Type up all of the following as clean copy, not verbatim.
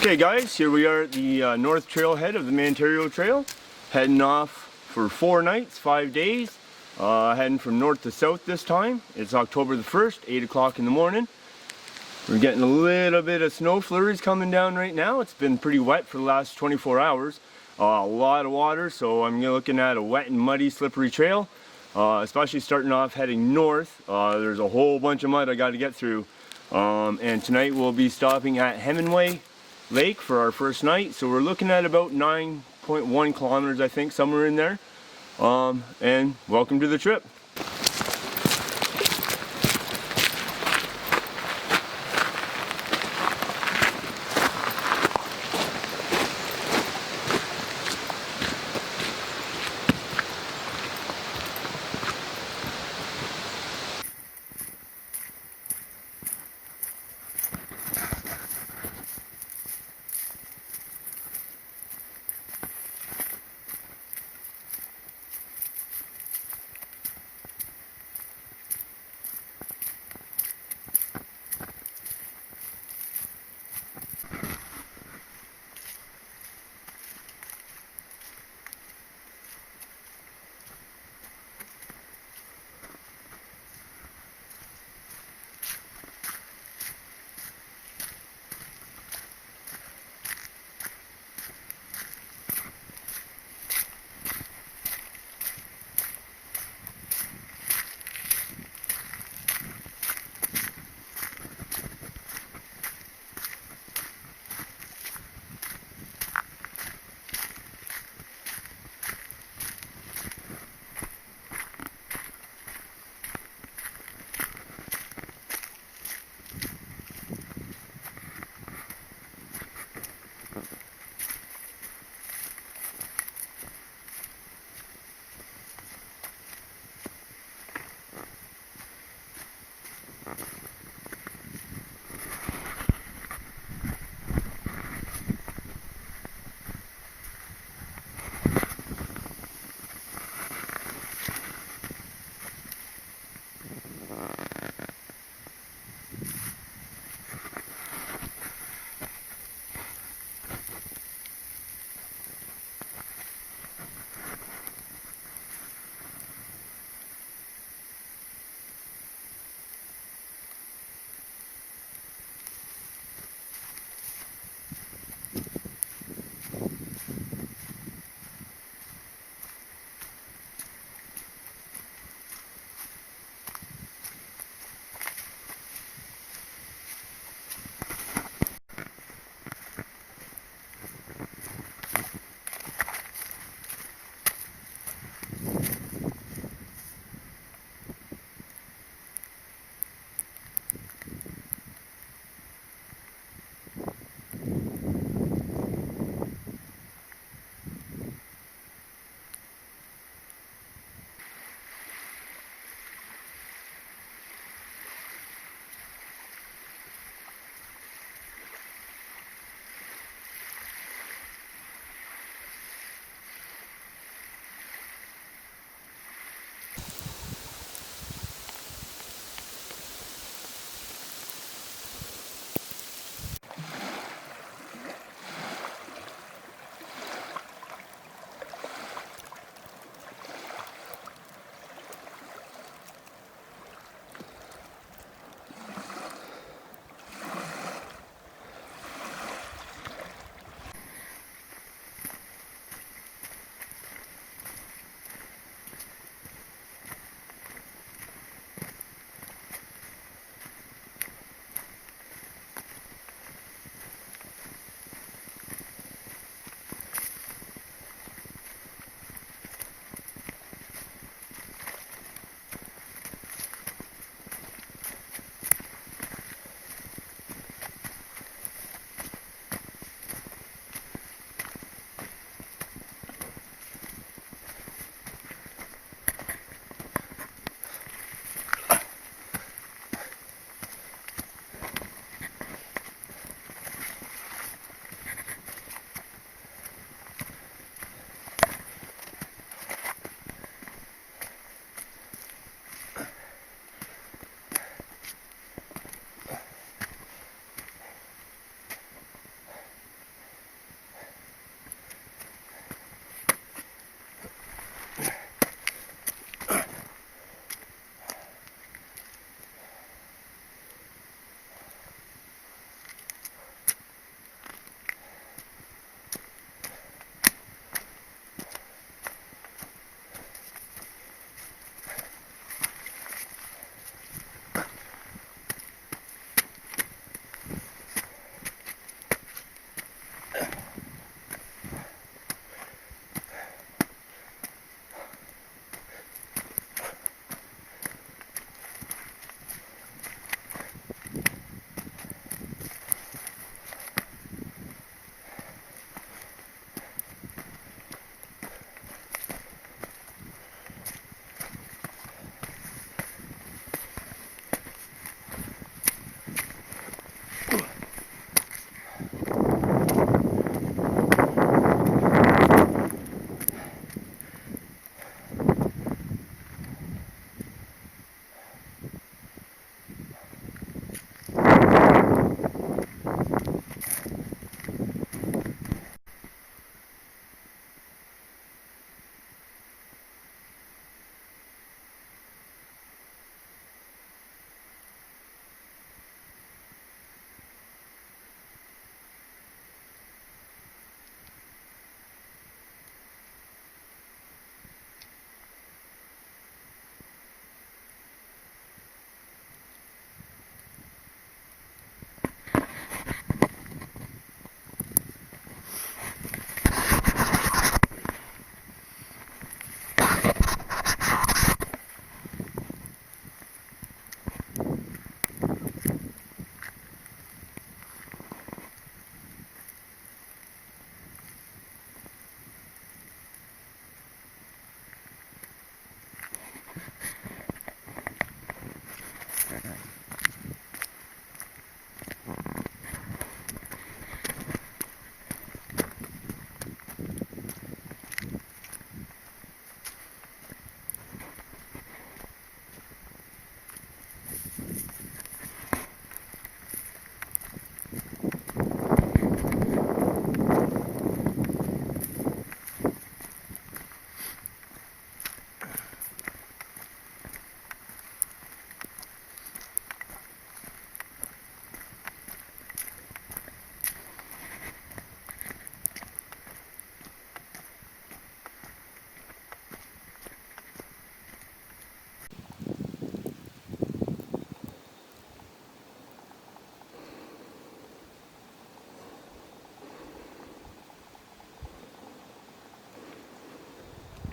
Okay guys, here we are at the north trailhead of the Mantario Trail, heading off for 4 nights, 5 days, heading from north to south this time. It's October the 1st, 8 o'clock in the morning. We're getting a little bit of snow flurries coming down right now. It's been pretty wet for the last 24 hours. A lot of water, so I'm looking at a wet and muddy, slippery trail, especially starting off heading north. There's a whole bunch of mud I got to get through. And tonight we'll be stopping at Hemingway Lake for our first night, so we're looking at about 9.1 kilometers, I think, somewhere in there. And welcome to the trip.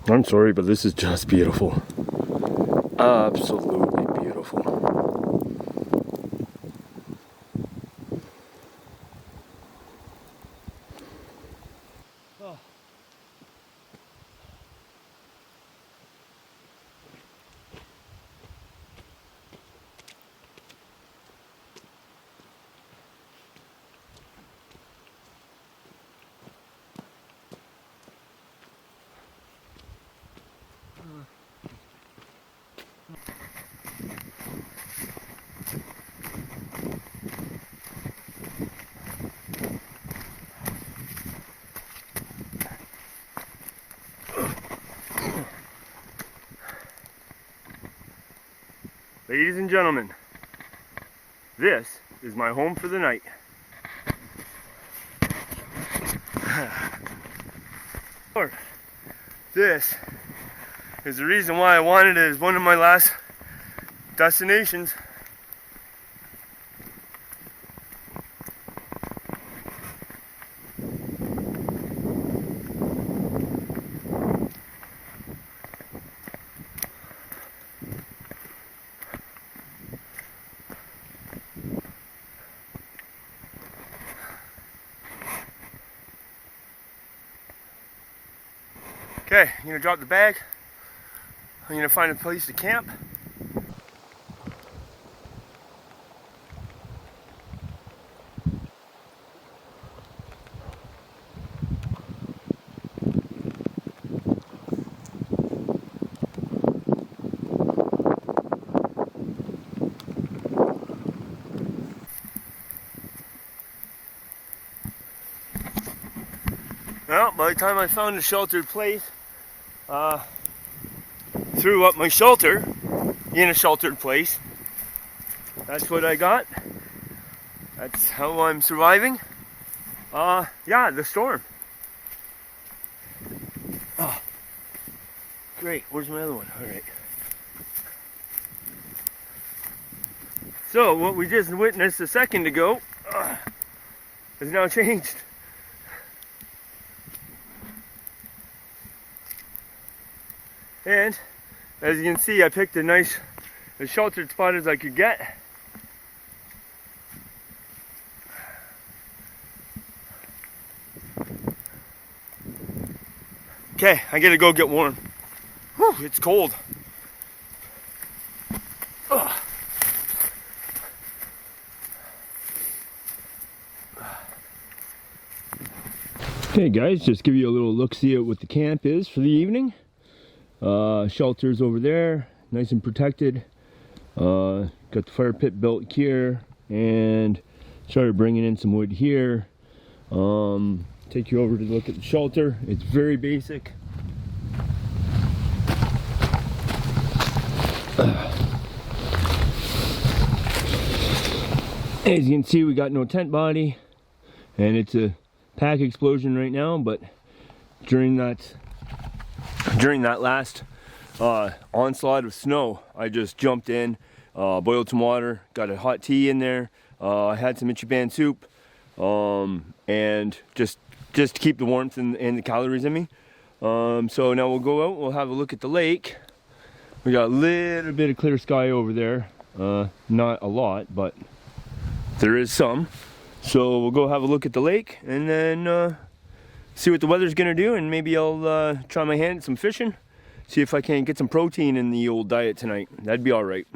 I'm sorry, but this is just beautiful. Absolutely beautiful. Oh. Ladies and gentlemen, this is my home for the night. This is the reason why I wanted it as one of my last destinations. Okay, I'm gonna drop the bag. I'm gonna find a place to camp. Well, by the time I found a sheltered place, threw up my shelter in a sheltered place. That's what I got. That's how I'm surviving. Yeah, the storm. Oh, great. Where's my other one? All right. So what we just witnessed a second ago has now changed. And as you can see, I picked as sheltered spot as I could get. Okay, I gotta go get warm. Whew, it's cold. Ugh. Okay guys, just give you a little look-see at what the camp is for the evening. Shelters over there, nice and protected. Got the fire pit built here and started bringing in some wood here. Take you over to look at the shelter. It's very basic. As you can see, we got no tent body and it's a pack explosion right now, but during that last onslaught of snow, I just jumped in, boiled some water, got a hot tea in there, had some Ichiban soup, and just to keep the warmth and the calories in me. So now we'll go out, we'll have a look at the lake. We got a little bit of clear sky over there, not a lot, but there is some. So we'll go have a look at the lake and then see what the weather's gonna do, and maybe I'll try my hand at some fishing, see if I can get some protein in the old diet tonight. That'd be all right.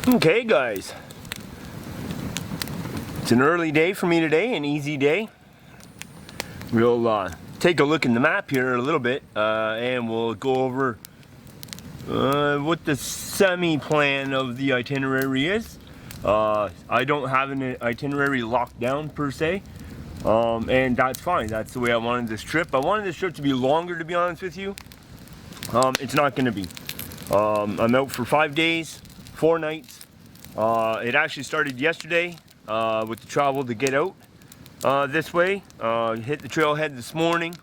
Okay guys, it's an early day for me today, an easy day. We'll take a look in the map here a little bit and we'll go over what the semi-plan of the itinerary is. I don't have an itinerary locked down per se, and that's fine. That's the way I wanted this trip. I wanted this trip to be longer, to be honest with you. It's not going to be. I'm out for 5 days, 4 nights. It actually started yesterday with the travel to get out this way. Hit the trailhead this morning.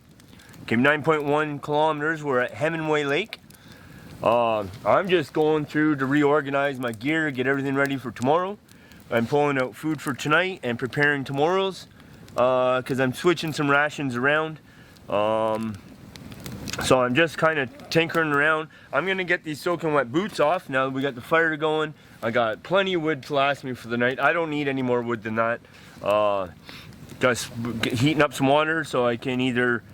Came 9.1 kilometers. We're at Hemingway Lake. I'm just going through to reorganize my gear, get everything ready for tomorrow. I'm pulling out food for tonight and preparing tomorrow's because I'm switching some rations around. So I'm just kind of tinkering around. I'm gonna get these soaking wet boots off now that we got the fire going. I got plenty of wood to last me for the night. I don't need any more wood than that. Just heating up some water so I can either,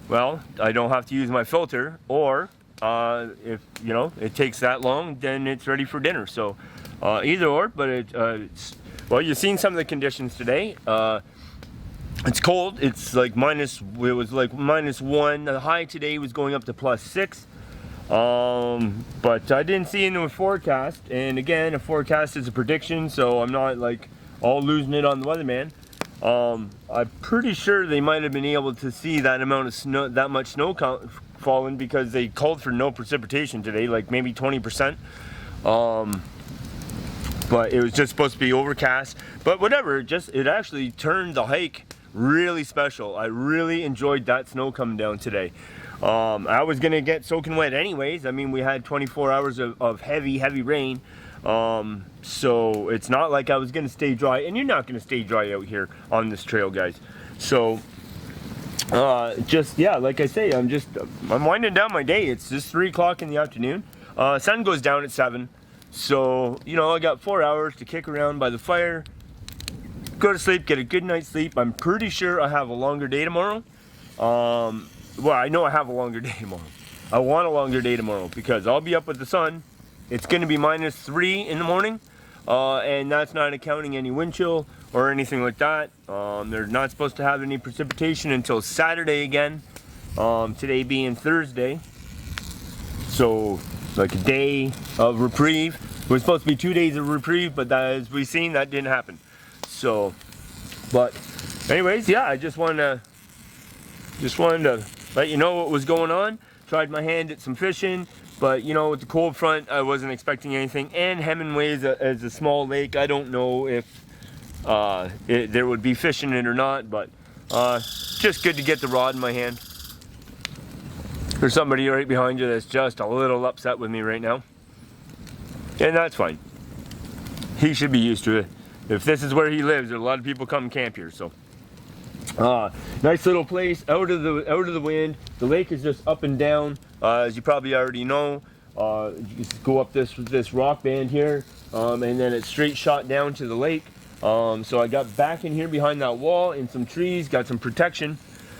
well, I don't have to use my filter, or if you know it takes that long, then it's ready for dinner. So either or, but it's, well, you've seen some of the conditions today. It's cold. It's like it was like -1. The high today was going up to +6. But I didn't see into a forecast, and again, a forecast is a prediction, so I'm not like all losing it on the weatherman. I'm pretty sure they might have been able to see that amount of snow, that much snow falling, because they called for no precipitation today, like maybe 20%. But it was just supposed to be overcast. But whatever, it actually turned the hike really special. I really enjoyed that snow coming down today. I was gonna get soaking wet anyways. I mean, we had 24 hours of heavy rain. So it's not like I was gonna stay dry, and you're not gonna stay dry out here on this trail, guys. So just, yeah, like I say, I'm winding down my day. It's just 3 o'clock in the afternoon. Sun goes down at 7. So, you know, I got 4 hours to kick around by the fire, go to sleep, get a good night's sleep. I'm pretty sure I have a longer day tomorrow. Well, I know I have a longer day tomorrow. I want a longer day tomorrow because I'll be up with the sun. It's going to be -3 in the morning, and that's not accounting any wind chill or anything like that. They're not supposed to have any precipitation until Saturday again, today being Thursday. So, like a day of reprieve. It was supposed to be 2 days of reprieve, but as we've seen, that didn't happen. So, but anyways, yeah, I just wanted to let you know what was going on. Tried my hand at some fishing, but you know, with the cold front, I wasn't expecting anything. And Hemingway is a small lake. I don't know if there would be fish in it or not, but just good to get the rod in my hand. There's somebody right behind you that's just a little upset with me right now, and that's fine. He should be used to it. If this is where he lives, a lot of people come camp here. So, nice little place, out of the wind. The lake is just up and down, as you probably already know. You just go up this rock band here, and then it's straight shot down to the lake. So I got back in here behind that wall in some trees, got some protection.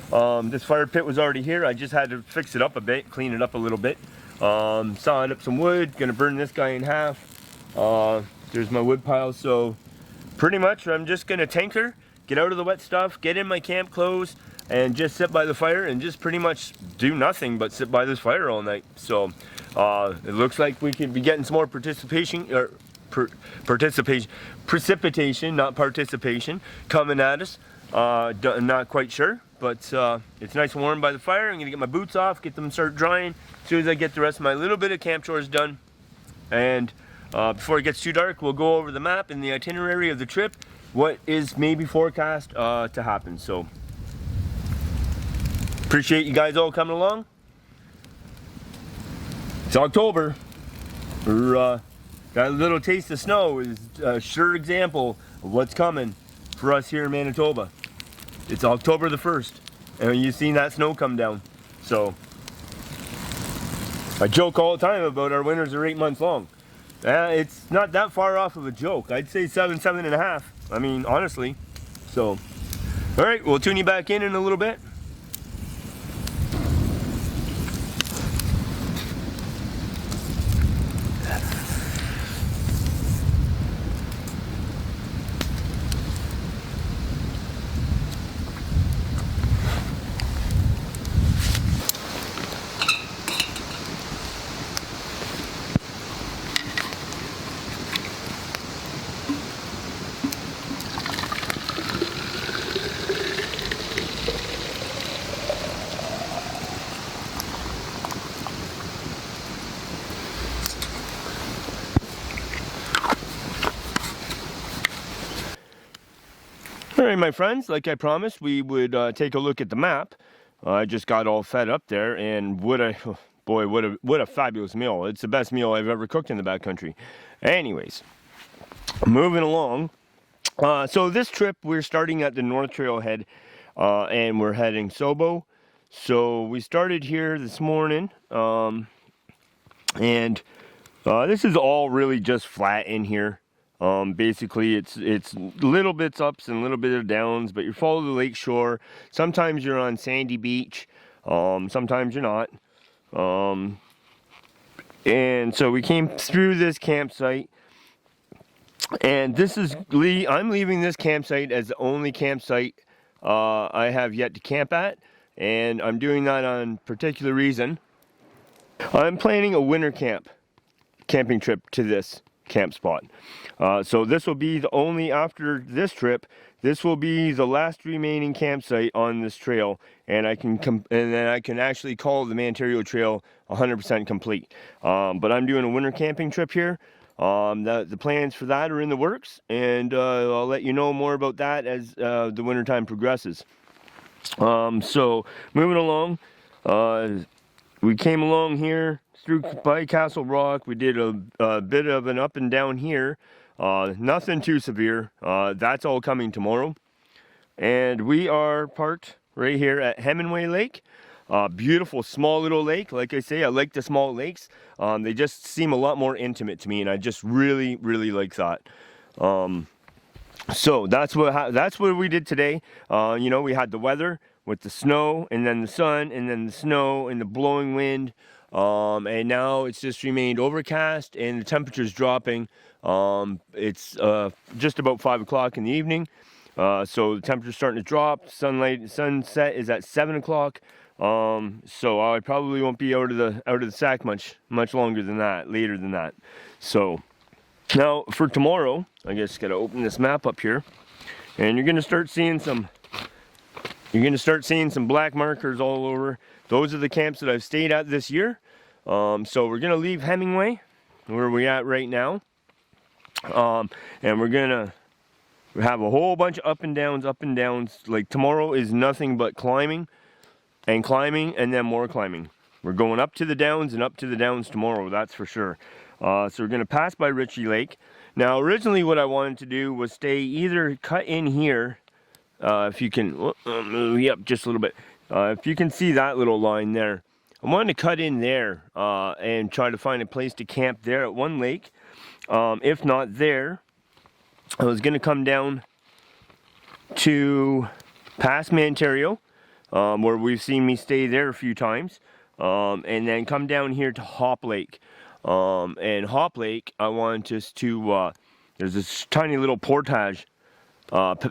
This fire pit was already here. I just had to fix it up a bit, clean it up a little bit. Sawing up some wood, gonna burn this guy in half. There's my wood pile. So pretty much I'm just gonna tinker, get out of the wet stuff, get in my camp clothes, and just sit by the fire and just pretty much do nothing but sit by this fire all night. So it looks like we could be getting some more precipitation, not participation, coming at us. Not quite sure, but it's nice and warm by the fire. I'm gonna get my boots off, get them start drying as soon as I get the rest of my little bit of camp chores done. And before it gets too dark, we'll go over the map and the itinerary of the trip, what is maybe forecast to happen. So appreciate you guys all coming along. It's October. We're got a little taste of snow. Is a sure example of what's coming for us here in Manitoba. It's October the 1st, and you've seen that snow come down. So I joke all the time about our winters are 8 months long. It's not that far off of a joke. I'd say 7.5. I mean, honestly. So, all right, we'll tune you back in a little bit. Alright my friends, like I promised, we would take a look at the map. I just got all fed up there, and what a fabulous meal. It's the best meal I've ever cooked in the backcountry. Anyways, moving along. So this trip, we're starting at the North Trailhead, and we're heading Sobo. So we started here this morning, and this is all really just flat in here. Basically it's little bits ups and little bit of downs, but you follow the lake shore. Sometimes you're on sandy beach, sometimes you're not. And so we came through this campsite, and this is I'm leaving this campsite as the only campsite I have yet to camp at, and I'm doing that on particular reason. I'm planning a winter camping trip to this camp spot. So this will be the only, after this trip, this will be the last remaining campsite on this trail, and then I can actually call the Mantario trail 100% complete. But I'm doing a winter camping trip here. The plans for that are in the works, and I'll let you know more about that as the winter time progresses. So moving along, we came along here through by Castle Rock. We did a bit of an up and down here, nothing too severe. That's all coming tomorrow. And we are parked right here at Hemingway Lake. Beautiful small little lake. Like I say, I like the small lakes. They just seem a lot more intimate to me, and I just really like that. So that's what we did today. You know, we had the weather with the snow, and then the sun, and then the snow, and the blowing wind. And now it's just remained overcast, and the temperature's dropping. It's just about 5 o'clock in the evening. So the temperature's starting to drop. Sunset is at 7 o'clock. So I probably won't be out of the sack much longer than that, later than that. So now for tomorrow, I just gotta open this map up here, and you're gonna start seeing some black markers all over. Those are the camps that I've stayed at this year. So we're gonna leave Hemingway, where we're at right now, and we're gonna have a whole bunch of up and downs. Like tomorrow is nothing but climbing, and then more climbing. We're going up to the downs and up to the downs tomorrow, that's for sure. So we're gonna pass by Ritchie Lake. Now originally what I wanted to do was either cut in here, if you can move up just a little bit. If you can see that little line there, I wanted to cut in there and try to find a place to camp there at one lake. If not there, I was going to come down to past Mantario, where we've seen me stay there a few times, and then come down here to Hop Lake. And Hop Lake, I want just to, there's this tiny little portage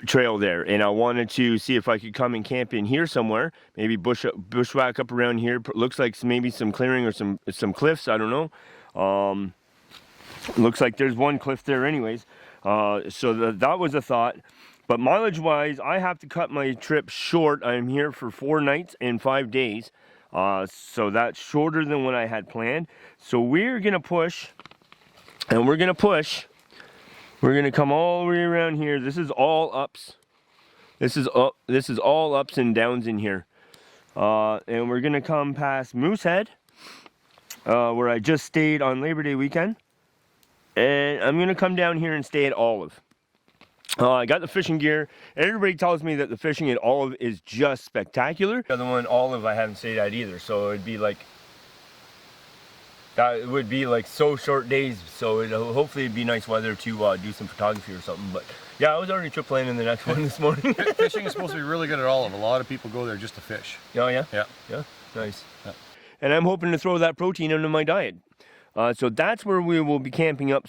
trail there, and I wanted to see if I could come and camp in here somewhere, maybe bushwhack up around here. Looks like maybe some clearing or some cliffs, I don't know. Looks like there's one cliff there anyways. So that was a thought, but mileage wise, I have to cut my trip short. I'm here for 4 nights and 5 days, so that's shorter than what I had planned. So we're gonna push, and we're gonna push. We're gonna come all the way around here. This is all ups. This is all ups and downs in here. And we're gonna come past Moosehead, where I just stayed on Labor Day weekend. And I'm gonna come down here and stay at Olive. I got the fishing gear. Everybody tells me that the fishing at Olive is just spectacular. The other one, Olive, I haven't stayed at either. So it'd be like, that would be like so short days, so hopefully it'd be nice weather to do some photography or something. But yeah, I was already trip planning the next one this morning. Fishing is supposed to be really good at Olive. A lot of people go there just to fish. Oh yeah? Yeah, nice. Yeah. And I'm hoping to throw that protein into my diet. So that's where we will be camping up,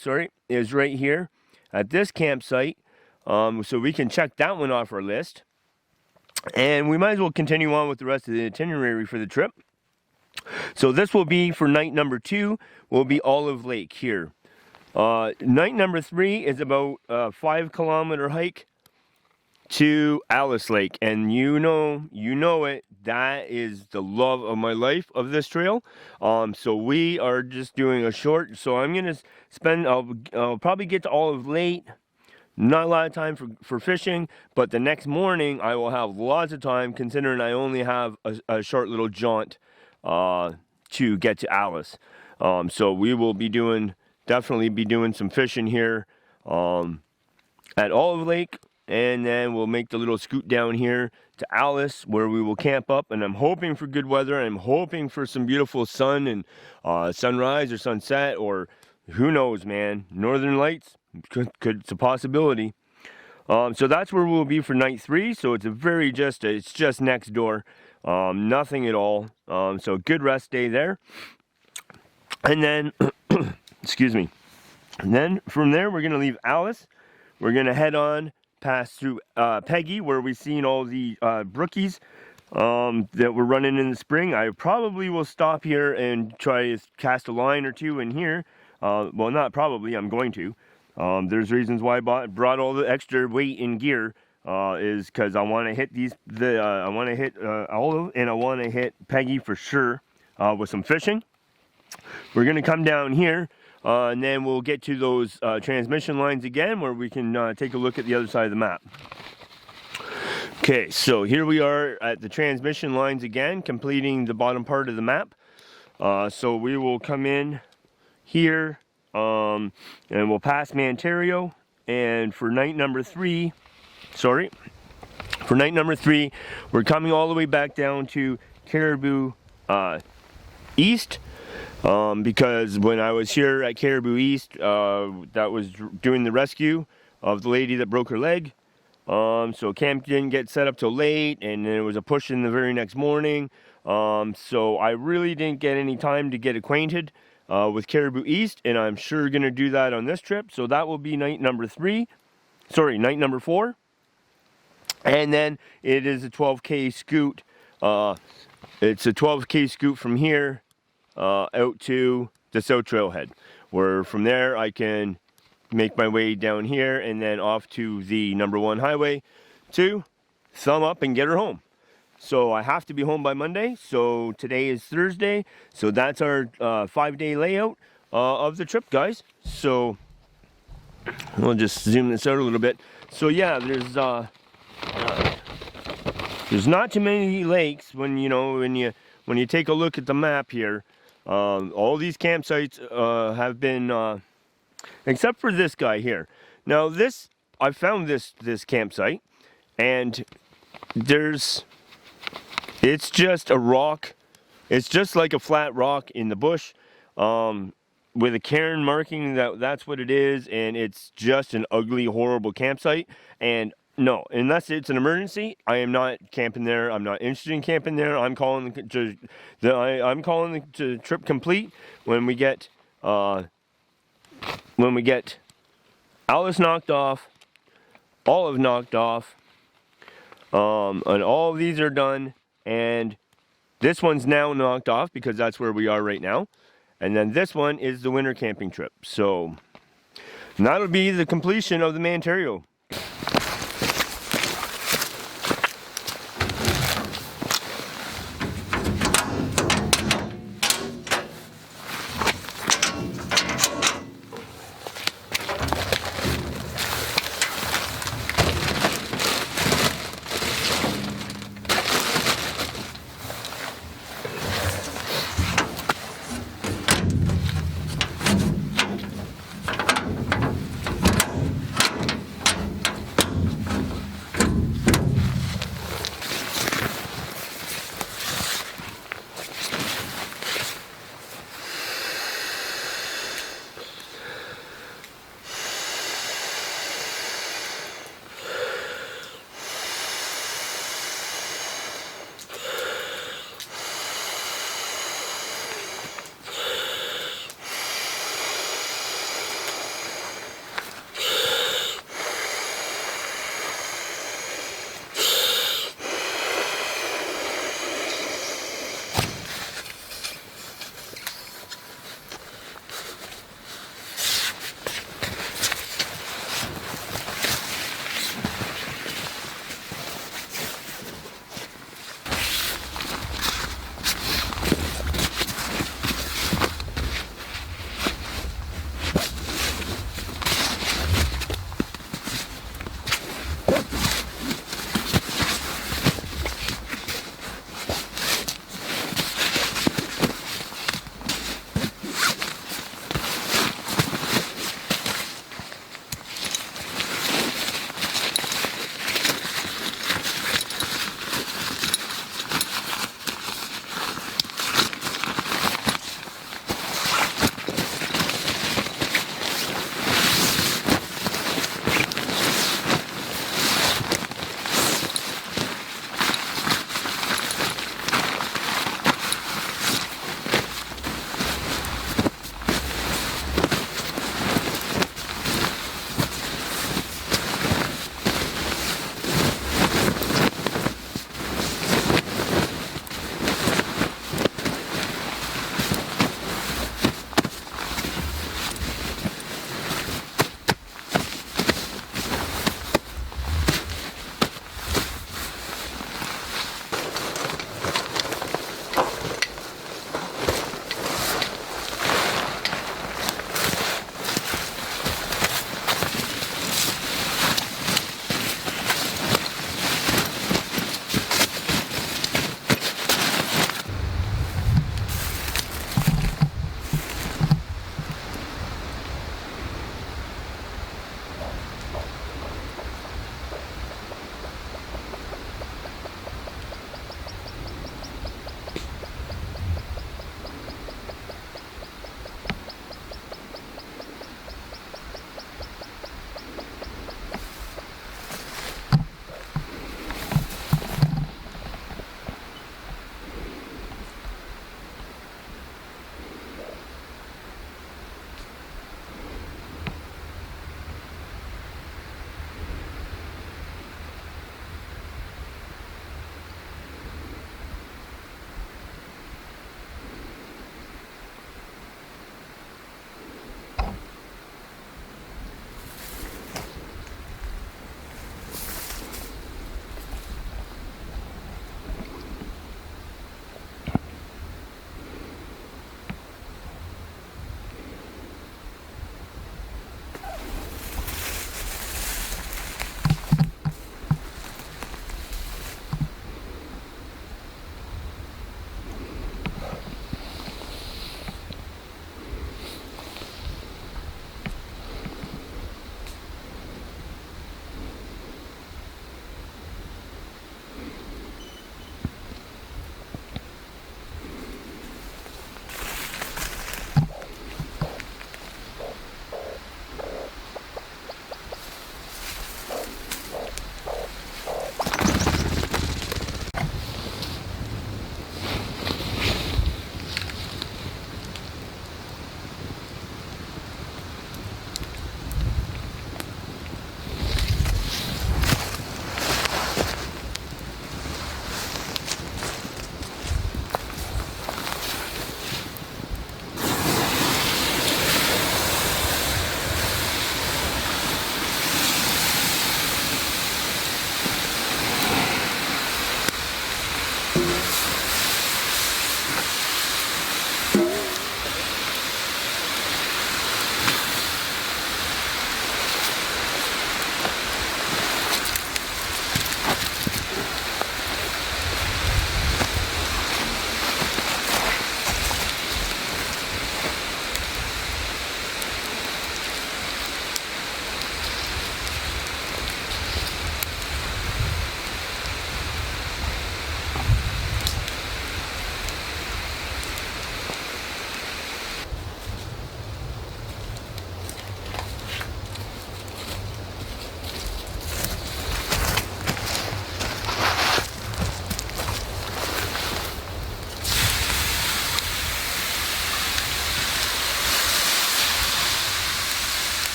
is right here at this campsite. So we can check that one off our list. And we might as well continue on with the rest of the itinerary for the trip. So this will be for night number 2, will be Olive Lake here. Night number 3 is about a 5-kilometer hike to Alice Lake, and you know it, that is the love of my life of this trail. So we are just doing a short, so I'm gonna spend, I'll probably get to Olive late, not a lot of time for fishing, but the next morning I will have lots of time, considering I only have a short little jaunt to get to Alice. So we will be definitely be doing some fishing here at Olive Lake, and then we'll make the little scoot down here to Alice, where we will camp up. And I'm hoping for good weather. I'm hoping for some beautiful sun and sunrise or sunset, or who knows, man, northern lights. It's a possibility. So that's where we'll be for night 3. So it's it's just next door, nothing at all. So good rest day there. And then, excuse me. And then from there we're gonna leave Alice. We're gonna head on past through Peggy, where we've seen all the brookies that we're running in the spring. I probably will stop here and try to cast a line or two in here. Well, not probably. I'm going to. There's reasons why I brought all the extra weight and gear, is because I want to hit I want to hit Olive, and I want to hit Peggy for sure with some fishing. We're going to come down here, and then we'll get to those transmission lines again, where we can take a look at the other side of the map. Okay, so here we are at the transmission lines again, completing the bottom part of the map. So we will come in here, and we'll pass Mantario, and for night number 3, we're coming all the way back down to Caribou East, because when I was here at Caribou East, that was doing the rescue of the lady that broke her leg. So camp didn't get set up till late, and then it was a push in the very next morning. So I really didn't get any time to get acquainted with Caribou East, and I'm sure going to do that on this trip. So that will be night number 4. And then it is a 12K scoot. It's a 12K scoot from here out to the South Trailhead, where from there I can make my way down here and then off to the number 1 highway to thumb up and get her home. So I have to be home by Monday. So today is Thursday. So that's our 5-day layout of the trip, guys. So we'll just zoom this out a little bit. So yeah, there's not too many lakes when you take a look at the map here. All these campsites have been, except for this guy here. Now I found this campsite, and it's just a rock. It's just like a flat rock in the bush, with a cairn marking that's what it is, and it's just an ugly, horrible campsite. And no, unless it's an emergency, I am not camping there. I'm not interested in camping there. I'm calling the trip complete when we get Alice knocked off, Olive knocked off, and all of these are done. And this one's now knocked off because that's where we are right now. And then this one is the winter camping trip. So that'll be the completion of the Mantario.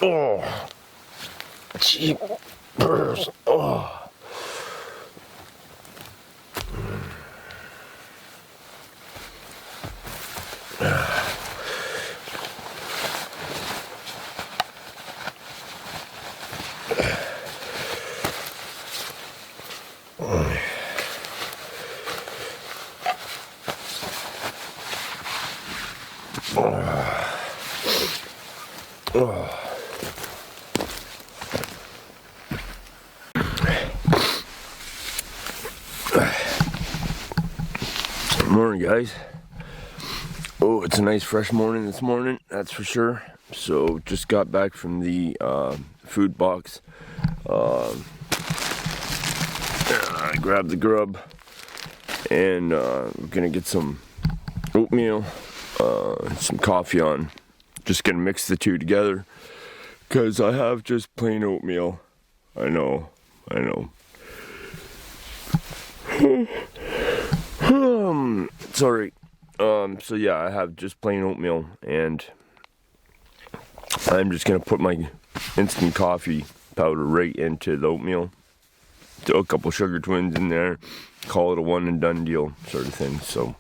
Oh, jeepers. Oh. Morning, guys. Oh, it's a nice fresh morning this morning, that's for sure. So just got back from the food box. I grabbed the grub and we're gonna get some oatmeal, some coffee on. Just gonna mix the two together because I have just plain oatmeal. I know. Sorry. So yeah, I have just plain oatmeal, and I'm just gonna put my instant coffee powder right into the oatmeal. Throw a couple sugar twins in there, call it a one and done deal sort of thing. So,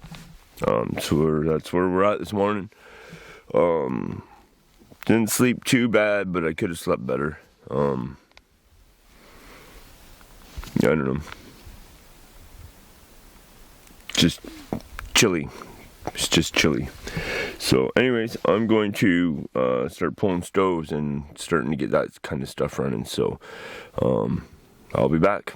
that's where we're at this morning. Didn't sleep too bad, but I could have slept better. Yeah, I don't know. Just chilly. It's just chilly. So anyways, I'm going to start pulling stoves and starting to get that kind of stuff running. So I'll be back.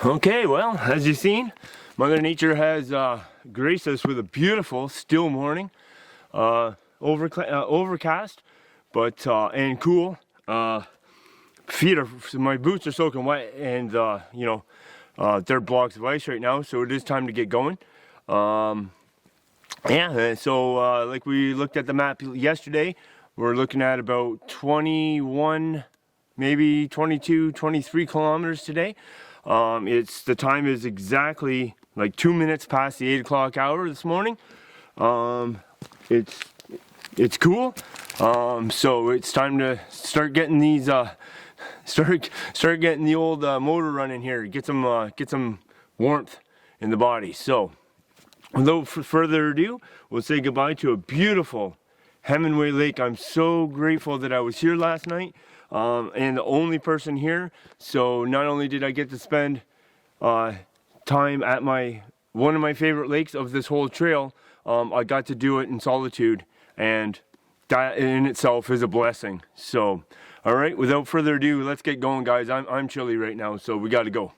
Okay, well, as you've seen, Mother Nature has graced us with a beautiful still morning. Overcast, but and cool. My boots are soaking wet, and they're blocks of ice right now, so it is time to get going. So like we looked at the map yesterday, we're looking at about 21, maybe 22, 23 kilometers today. The time is exactly like 2 minutes past the 8 o'clock hour this morning. It's cool. So it's time to start getting these start getting the old motor running here. Get some warmth in the body. So without further ado, we'll say goodbye to a beautiful Hemingway Lake. I'm so grateful that I was here last night, and the only person here. So not only did I get to spend time at one of my favorite lakes of this whole trail, I got to do it in solitude, and that in itself is a blessing. So, all right, without further ado, let's get going, guys. I'm chilly right now, so we got to go.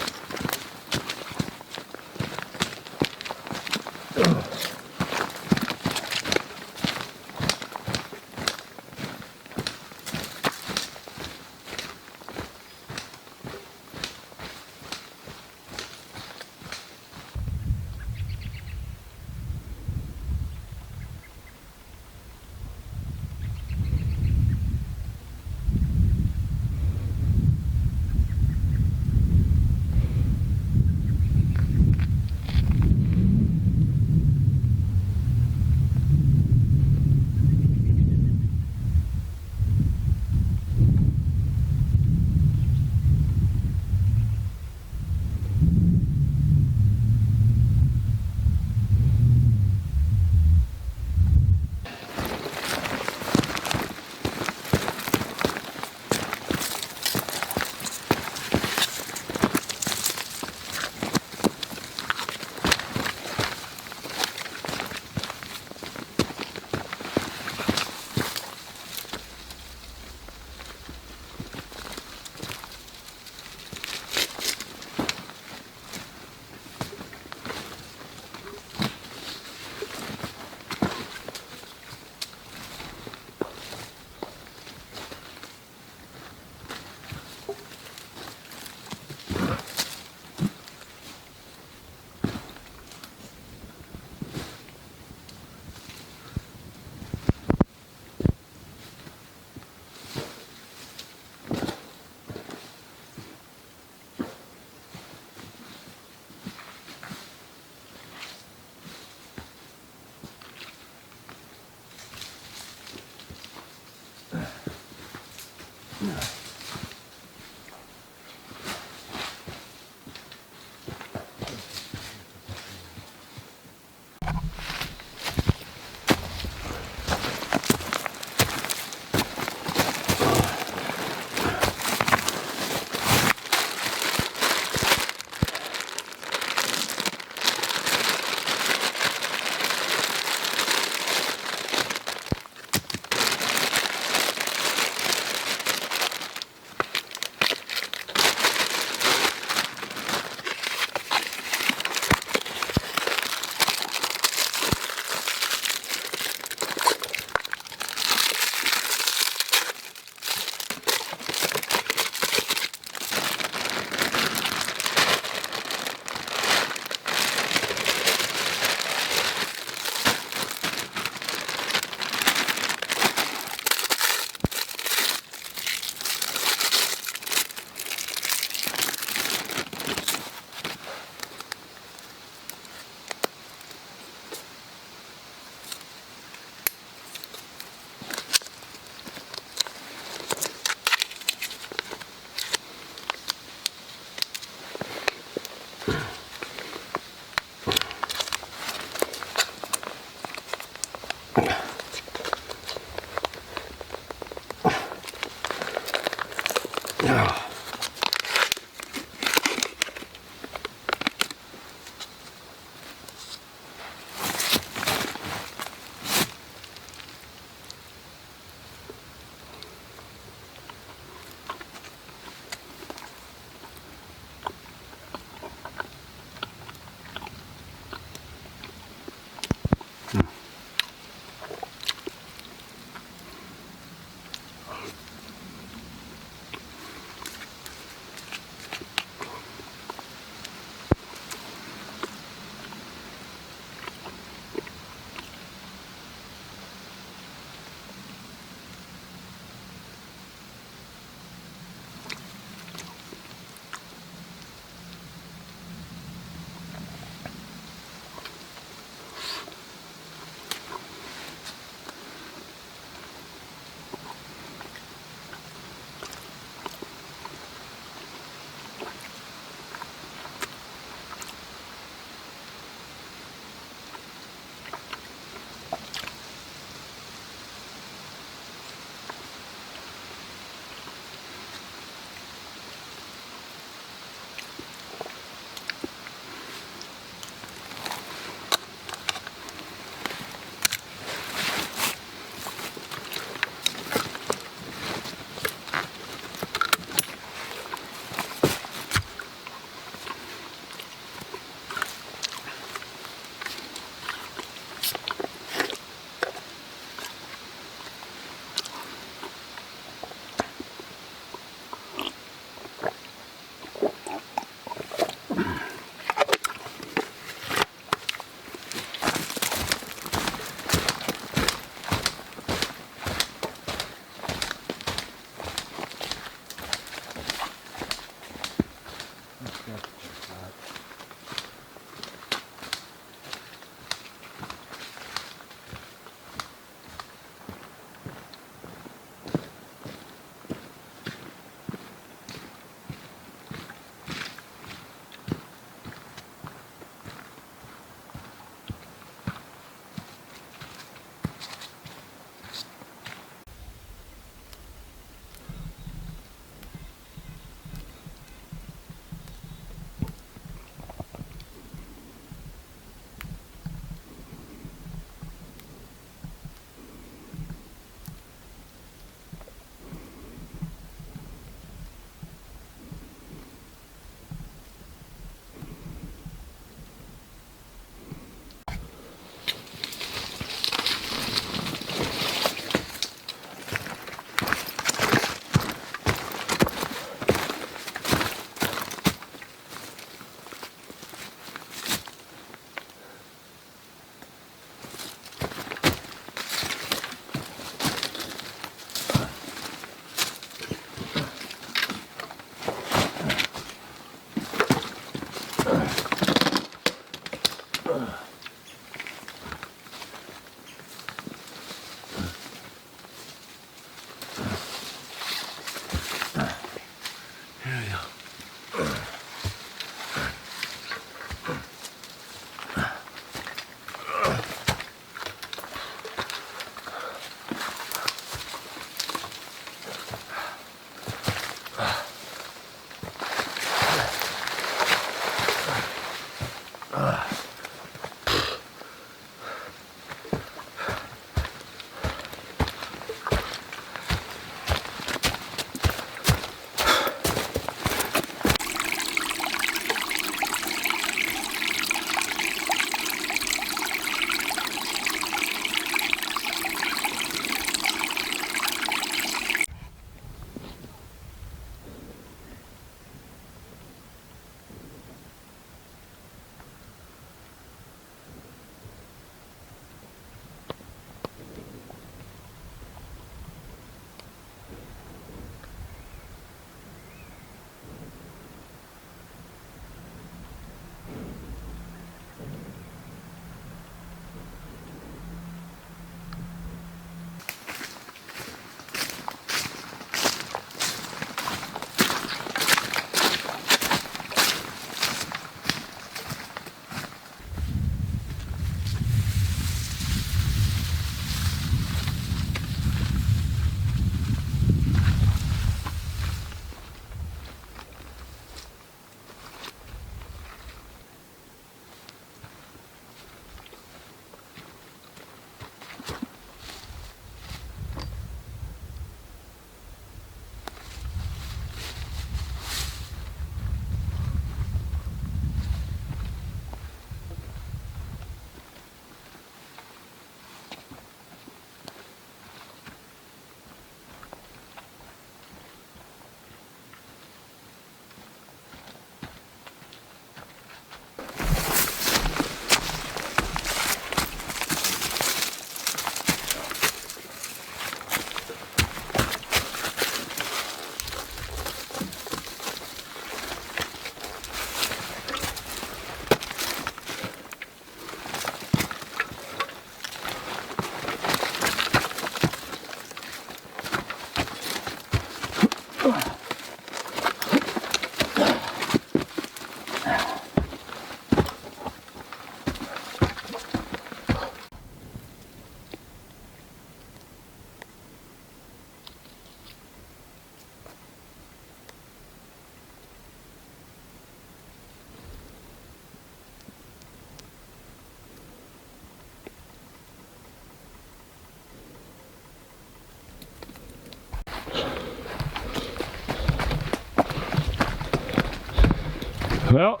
Well,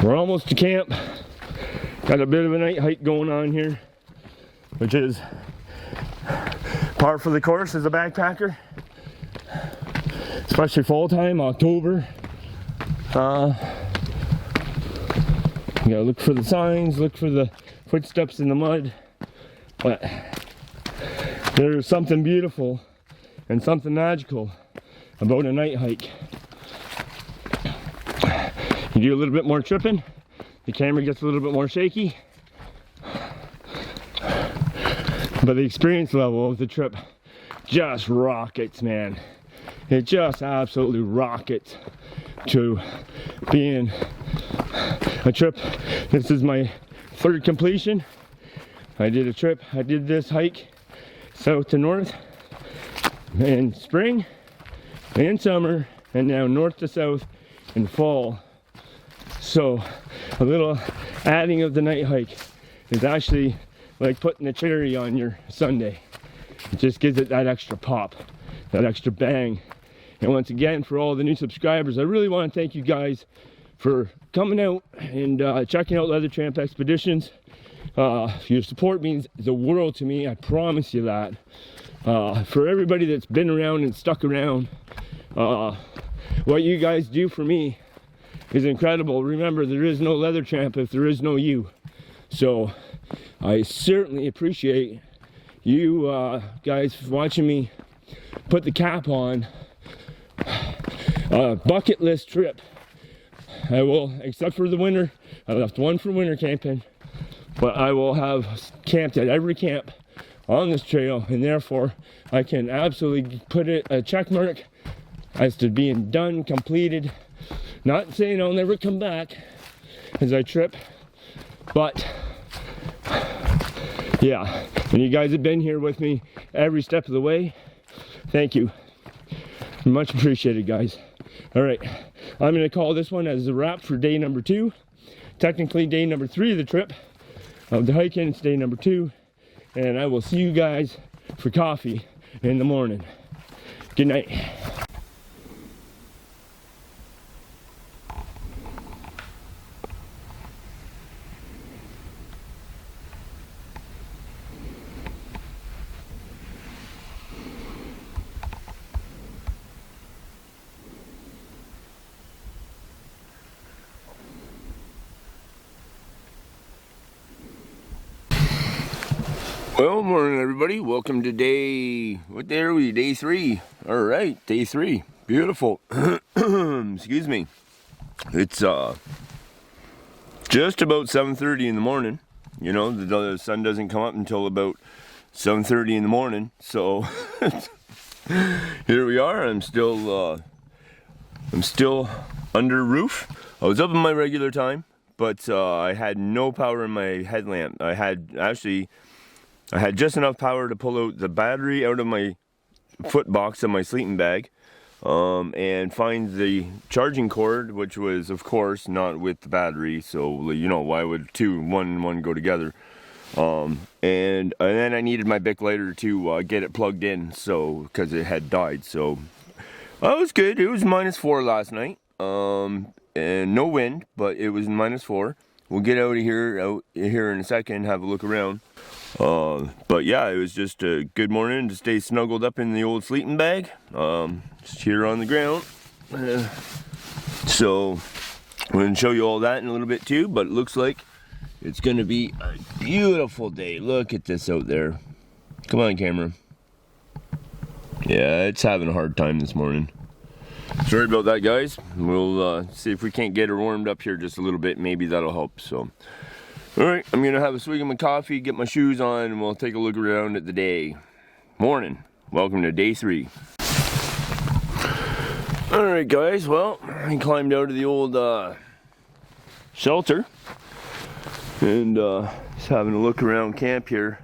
we're almost to camp. Got a bit of a night hike going on here, which is par for the course as a backpacker, especially fall time, October. You gotta look for the signs, look for the footsteps in the mud, but there's something beautiful and something magical about a night hike. You do a little bit more tripping, the camera gets a little bit more shaky, but the experience level of the trip just rockets, man. It just absolutely rockets to being a trip. This is my third completion. I did a trip, I did this hike south to north in spring, in summer, and now north to south in fall. So a little adding of the night hike is actually like putting a cherry on your sundae. It just gives it that extra pop, that extra bang. And once again, for all the new subscribers, I really want to thank you guys for coming out and checking out Leather Tramp Expeditions. Your support means the world to me, I promise you that. For everybody that's been around and stuck around, what you guys do for me is incredible. Remember, there is no Leather Tramp if there is no you. So I certainly appreciate you guys watching me put the cap on a bucket list trip. I will, except for the winter, I left one for winter camping, but I will have camped at every camp on this trail, and therefore I can absolutely put it a check mark as to being done, completed. Not saying I'll never come back as I trip, but yeah, and you guys have been here with me every step of the way. Thank you. Much appreciated, guys. All right, I'm going to call this one as a wrap for day number 2. Technically day number 3 of the trip. Of the hiking, it's day number 2. And I will see you guys for coffee in the morning. Good night. Well, morning everybody. Welcome to what day are we? Day 3. All right, day 3. Beautiful. Excuse me. It's just about 7:30 in the morning. You know, the sun doesn't come up until about 7:30 in the morning. So here we are. I'm still under roof. I was up in my regular time, but I had no power in my headlamp. I had just enough power to pull out the battery out of my foot box of my sleeping bag, and find the charging cord, which was, of course, not with the battery. So, you know, why would one and one go together? And then I needed my Bic lighter to get it plugged in, so because it had died. So, it was good. It was -4 last night, and no wind, but it was -4. We'll get out here in a second, have a look around. But yeah, it was just a good morning to stay snuggled up in the old sleeping bag, just here on the ground. So I'm going to show you all that in a little bit too, but it looks like it's going to be a beautiful day. Look at this out there. Come on, camera. Yeah, it's having a hard time this morning. Sorry about that, guys. We'll see if we can't get her warmed up here just a little bit. Maybe that'll help. So, all right, I'm gonna have a swig of my coffee, get my shoes on, and we'll take a look around at the day. Morning. Welcome to day 3. Alright guys, well, I climbed out of the old shelter and just having a look around camp here.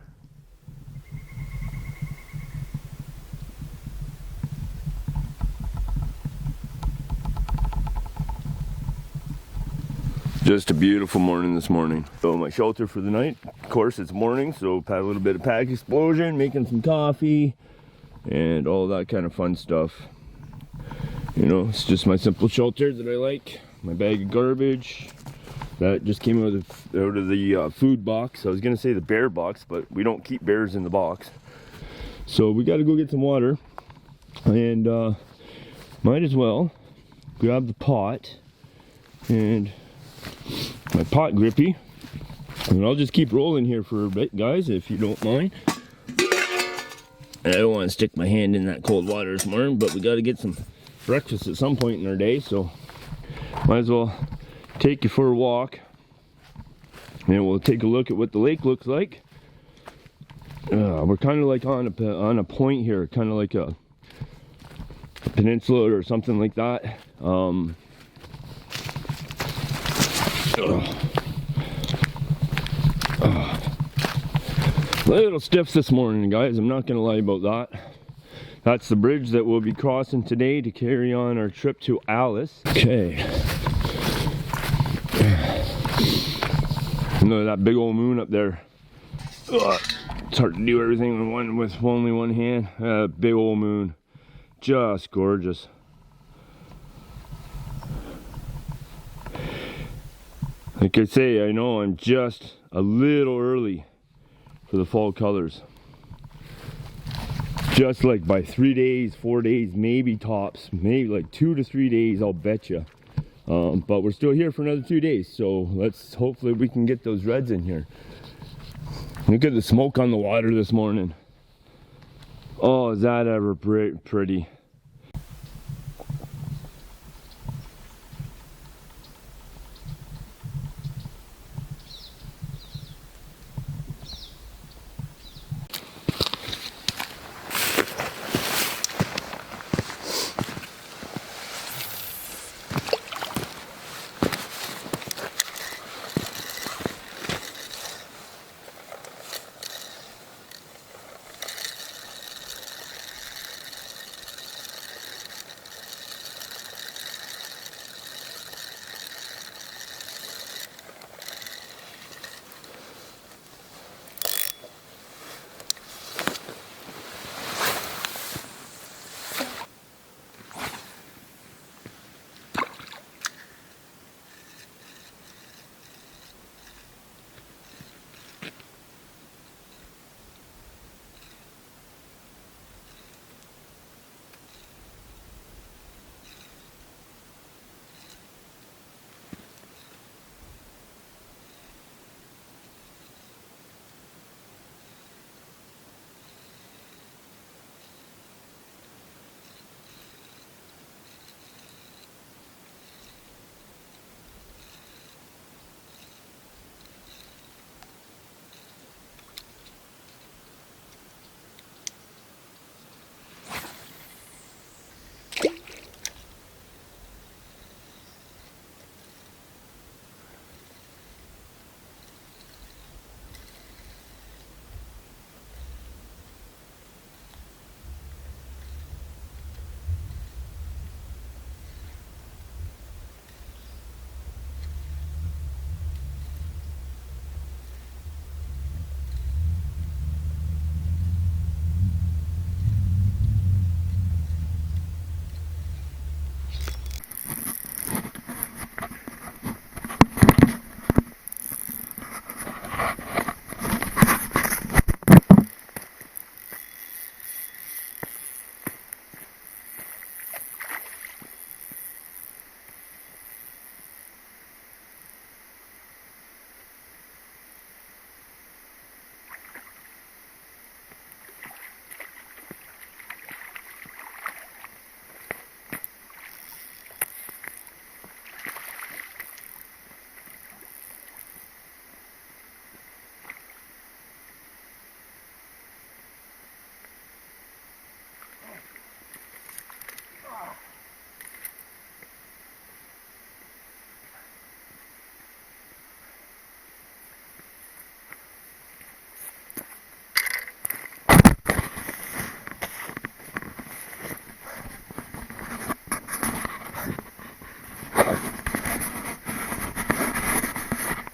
Just a beautiful morning this morning. So my shelter for the night, of course it's morning, so had a little bit of pack explosion, making some coffee and all that kind of fun stuff. You know, it's just my simple shelter that I like. My bag of garbage that just came out of the food box. I was gonna say the bear box, but we don't keep bears in the box. So we got to go get some water, and might as well grab the pot and my pot grippy, and I'll just keep rolling here for a bit, guys, if you don't mind. And I don't want to stick my hand in that cold water this morning, but we got to get some breakfast at some point in our day, so might as well take you for a walk and we'll take a look at what the lake looks like. We're kind of like on a point here, kind of like a peninsula or something like that. A little stiff this morning, guys, I'm not gonna lie about that. That's the bridge that we'll be crossing today to carry on our trip to Alice. Okay. Look at that big old moon up there. Ugh, it's hard to do everything with only one hand. Big old moon. Just gorgeous. Like I say, I know I'm just a little early for the fall colors. Just like by 3 days, 4 days, maybe tops, maybe like 2 to 3 days, I'll bet you. But we're still here for another 2 days, so let's hopefully we can get those reds in here. Look at the smoke on the water this morning. Oh, is that ever pretty?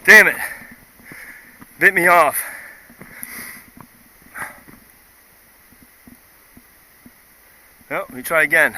Damn it. Bit me off. Well, we try again.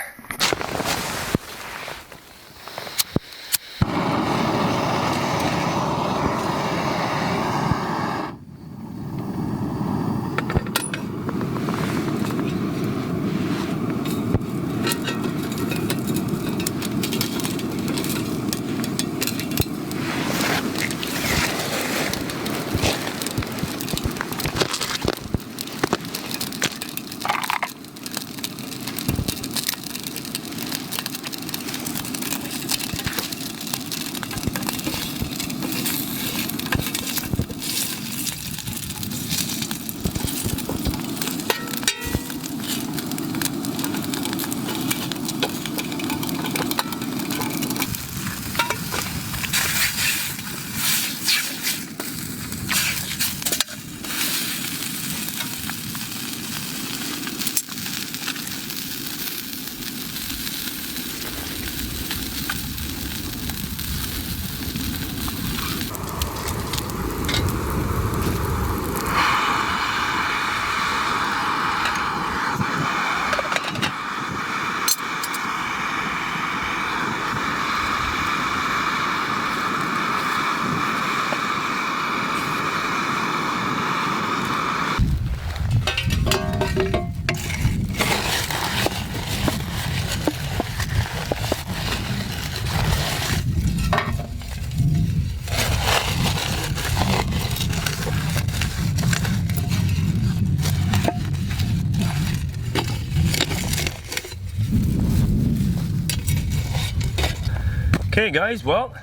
Okay guys, well,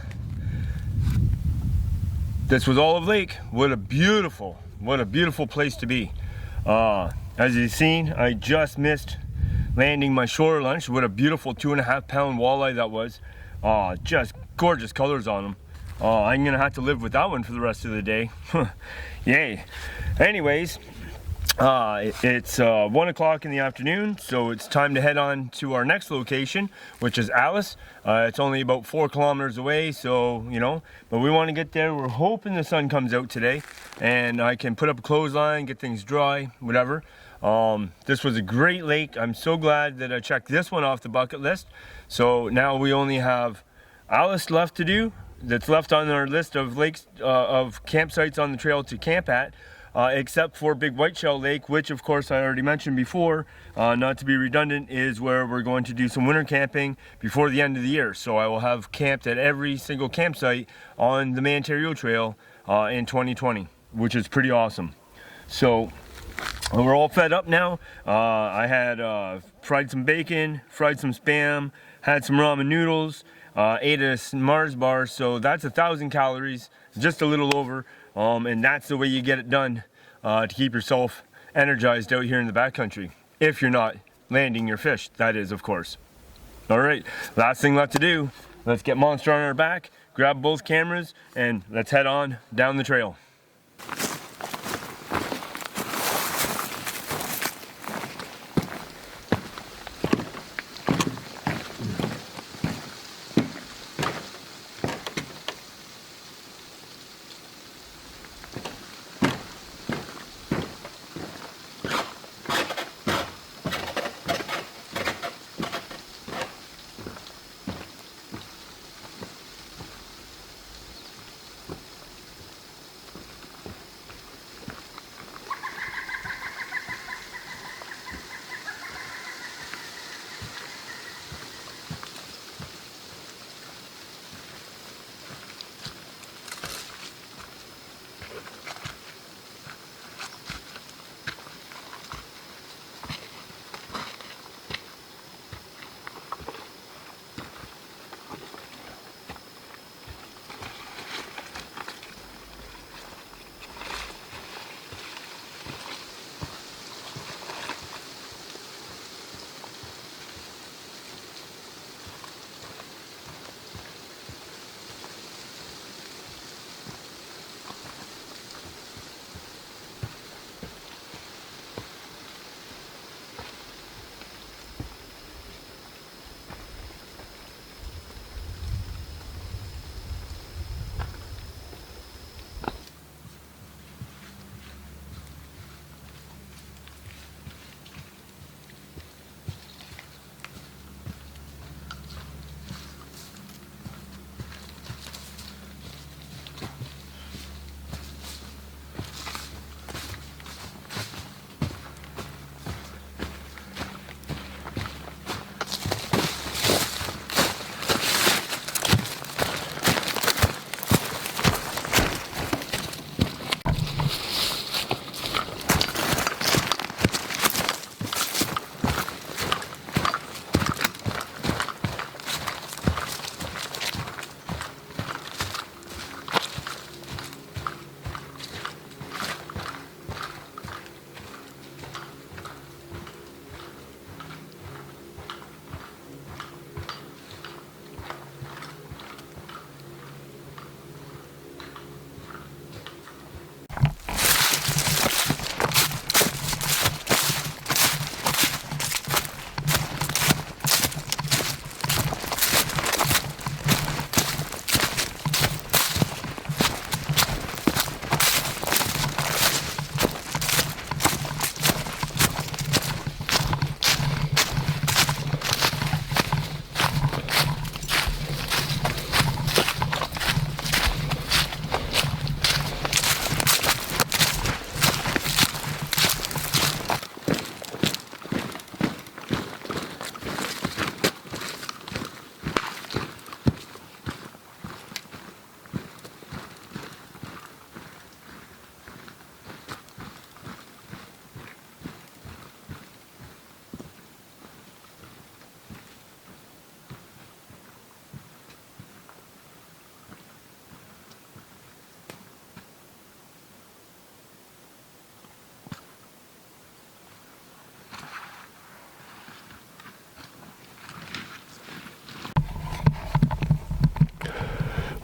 this was Olive Lake. What a beautiful place to be. As you've seen, I just missed landing my shore lunch. What a beautiful 2.5 pound walleye that was. Just gorgeous colors on them. I'm gonna have to live with that one for the rest of the day. Yay. Anyways, it's 1 o'clock in the afternoon, so it's time to head on to our next location, which is Alice. It's only about 4 kilometers away, so you know, but we want to get there. We're hoping the sun comes out today and I can put up a clothesline, get things dry, whatever. This was a great lake. I'm so glad that I checked this one off the bucket list. So now we only have Alice left to do. That's left on our list of lakes, of campsites on the trail to camp at. Except for Big Whiteshell Lake, which of course I already mentioned before, not to be redundant, is where we're going to do some winter camping before the end of the year. So I will have camped at every single campsite on the Mantario Trail in 2020, which is pretty awesome. So we're all fed up now. I had fried some bacon, fried some Spam, had some ramen noodles, ate a Mars bar, so that's 1,000 calories, just a little over. And that's the way you get it done to keep yourself energized out here in the backcountry. If you're not landing your fish, that is, of course. All right, last thing left to do. Let's get Monster on our back, grab both cameras, and let's head on down the trail.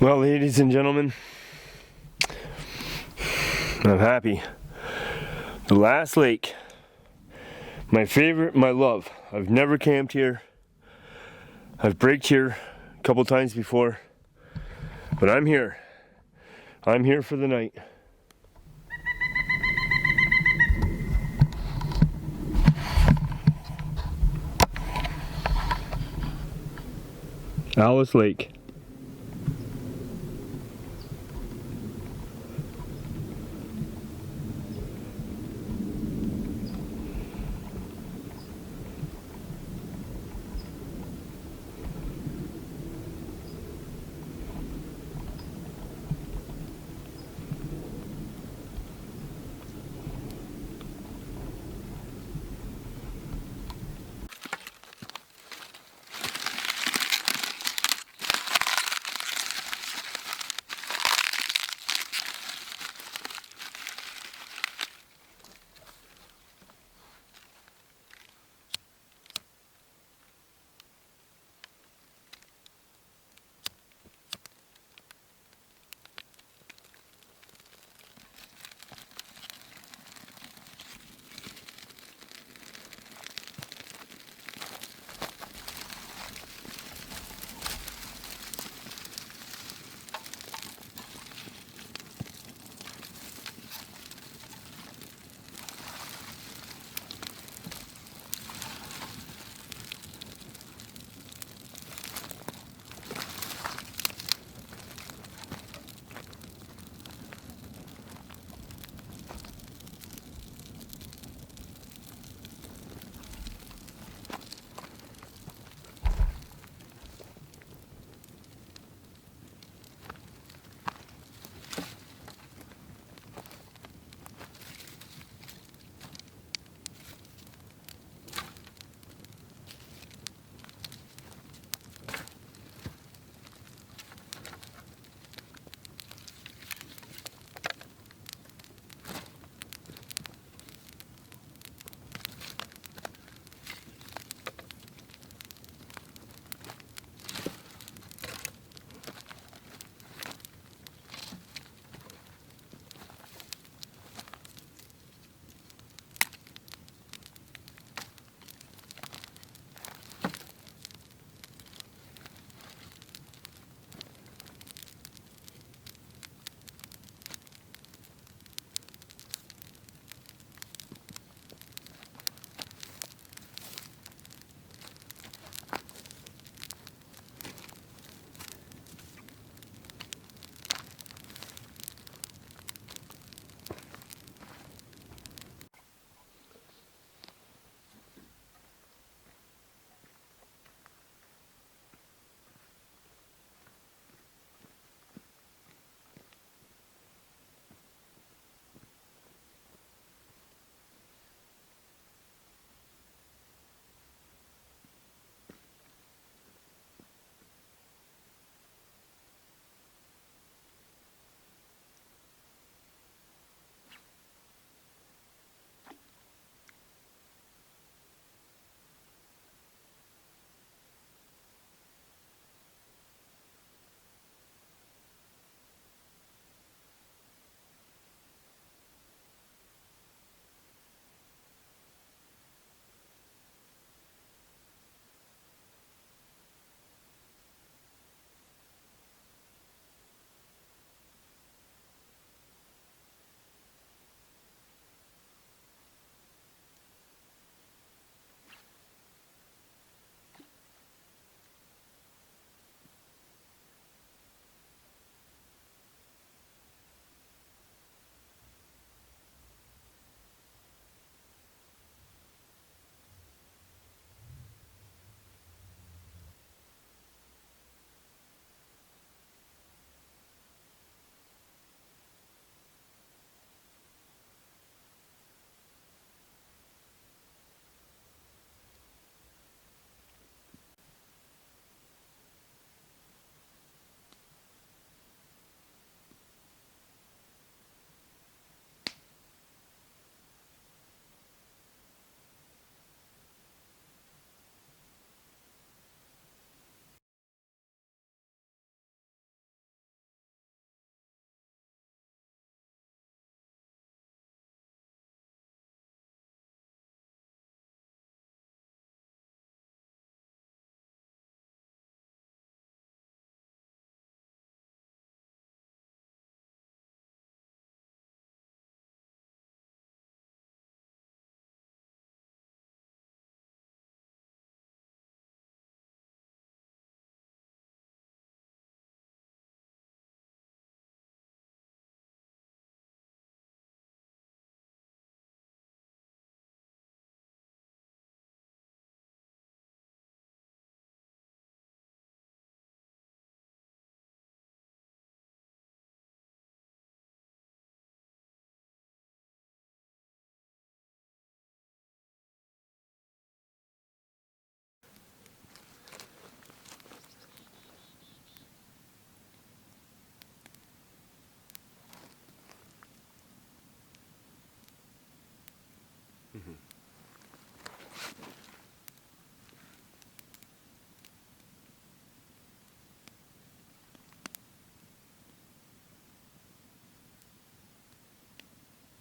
Well, ladies and gentlemen, I'm happy. The last lake, my favorite, my love. I've never camped here. I've braked here a couple times before, but I'm here. I'm here for the night. Alice Lake.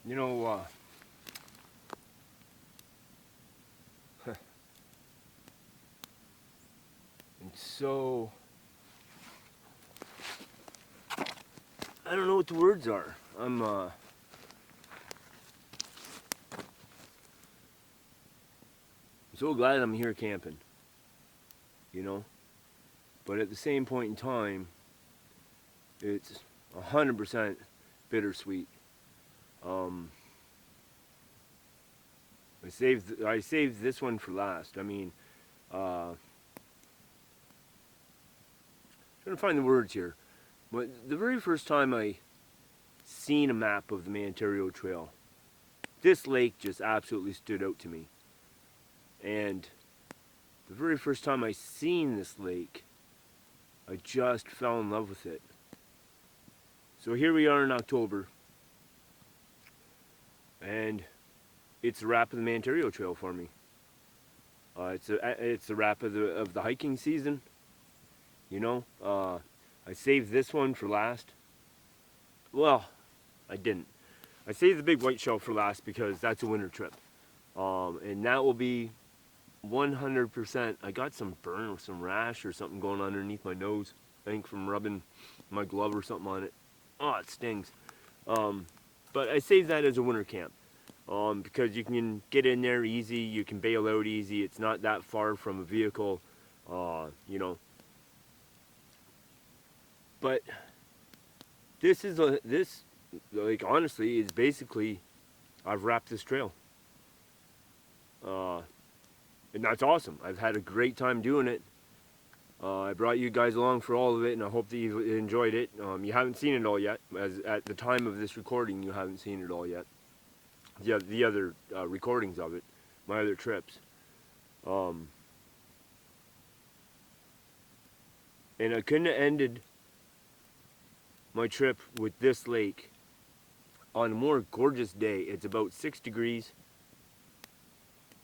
You know, and so, I don't know what the words are. I'm so glad I'm here camping, you know, but at the same point in time, it's 100% bittersweet. I saved this one for last. I mean, trying to find the words here. But the very first time I seen a map of the Mantario Trail, this lake just absolutely stood out to me. And the very first time I seen this lake, I just fell in love with it. So here we are in October, and it's the wrap of the Mantario Trail for me. It's the wrap of the hiking season. You know, I saved this one for last. Well, I didn't. I saved the big white shell for last because that's a winter trip, and that will be 100%. I got some burn or some rash or something going underneath my nose. I think from rubbing my glove or something on it. Oh, it stings. But I saved that as a winter camp. Because you can get in there easy, you can bail out easy, it's not that far from a vehicle, you know. But this, like, honestly, is basically, I've wrapped this trail. And that's awesome. I've had a great time doing it. I brought you guys along for all of it, and I hope that you enjoyed it. You haven't seen it all yet. As at the time of this recording, you haven't seen it all yet. The other recordings of it, my other trips. And I couldn't have ended my trip with this lake on a more gorgeous day. It's about 6 degrees.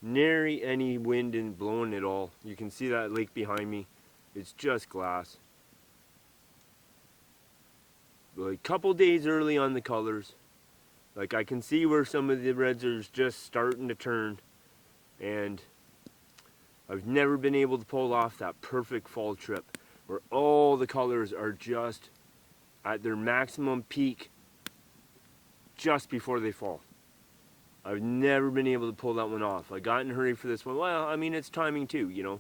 Nary any wind and blowing at all. You can see that lake behind me. It's just glass. Like a couple days early on the colors. Like I can see where some of the reds are just starting to turn, and I've never been able to pull off that perfect fall trip where all the colors are just at their maximum peak just before they fall. I've never been able to pull that one off. I got in a hurry for this one. Well, I mean, it's timing too, you know.